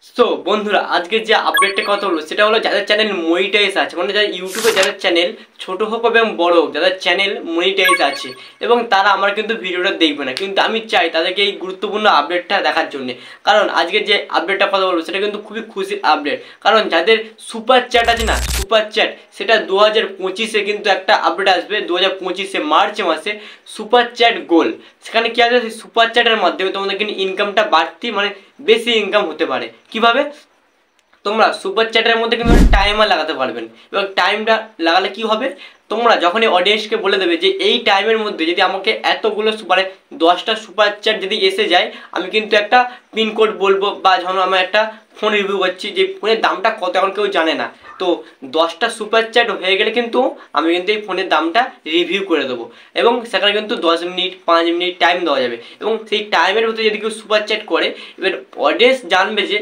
So বন্ধুরা, আজকে যে আপডেটটা কথা হলো সেটা হলো যাদের চ্যানেল মনিটাইজ আছে, মানে যাদের ইউটিউবে যাদের চ্যানেল ছোট হোক এবং বড় হোক, যাদের চ্যানেল মনিটাইজ আছে এবং তারা আমার কিন্তু ভিডিওটা দেখবে না, কিন্তু আমি চাই তাদেরকে এই গুরুত্বপূর্ণ আপডেটটা দেখার জন্য। কারণ আজকে যে আপডেটটা কথা বলবো সেটা কিন্তু খুবই খুশির আপডেট। কারণ যাদের সুপার চ্যাট আছে না, সুপার চ্যাট, সেটা 2025-এ কিন্তু একটা আপডেট আসবে। 2025-এ মার্চ মাসে সুপার চ্যাট গোল। সেখানে কি আছে, সেই সুপার চ্যাটের মাধ্যমে তোমাদের কিন্তু ইনকামটা বাড়তি, মানে বেশি ইনকাম হতে পারে। কিভাবে? তোমরা সুপার চ্যাটের মধ্যে কিন্তু টাইমার লাগাতে পারবেন, এবং টাইমটা লাগালে কি হবে, তোমরা যখনই অডিয়েন্সকে বলে দেবে যে এই টাইমের মধ্যে যদি আমাকে এতগুলো সুপারে 10টা সুপার চ্যাট যদি এসে যায়, আমি কিন্তু একটা পিনকোড বলবো, বা যখন আমি একটা ফোন রিভিউ করছি যে ফোনের দামটা কত এখন কেউ জানে না, তো 10টা সুপার চ্যাট হয়ে গেলে কিন্তু আমি কিন্তু এই ফোনের দামটা রিভিউ করে দেবো। এবং সেখানে কিন্তু 10 মিনিট 5 মিনিট টাইম দেওয়া যাবে, এবং সেই টাইমের মধ্যে যদি কেউ সুপার চ্যাট করে, এবার অডিয়েন্স জানবে যে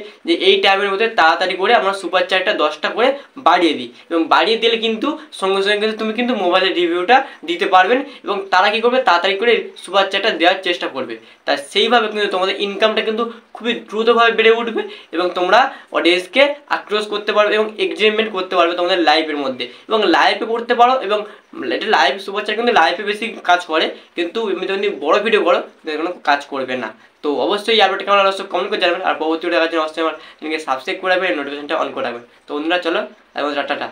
এই টাইমের মধ্যে তাড়াতাড়ি করে আমরা সুপার চ্যাটটা 10টা করে বাড়িয়ে দিই, এবং বাড়িয়ে দিলে কিন্তু সঙ্গে সঙ্গে কিন্তু তুমি কিন্তু মোবাইলের রিভিউটা দিতে পারবেন, এবং তারা কী করবে, তাড়াতাড়ি করে সুপার চ্যাটটা দেওয়ার চেষ্টা করবে। তা সেইভাবে কিন্তু তোমাদের ইনকামটা কিন্তু খুবই দ্রুতভাবে বেড়ে উঠবে, এবং তোমরা অডিয়েন্সকে আক্রোশ করতে পারবে এবং এক্সাইটমেন্ট করতে পারবে তোমাদের লাইভের মধ্যে, এবং লাইভে করতে পারো। এবং এটা লাইভ সুপার চ্যাট কিন্তু লাইভে বেশি কাজ করে, কিন্তু এমনি যদি বড় ভিডিও করো কোনো কাজ করবে না। তো অবশ্যই আপডেট কেমন লাগলো অবশ্যই কমেন্ট করে জানাবেন, আর পরবর্তী ভিডিও দেখার জন্য অবশ্যই আমার চ্যানেলকে সাবস্ক্রাইব করে রাখবেন, নোটিফিকেশনটা অন করে রাখবেন। তো বন্ধুরা চলো, এখন টাটা।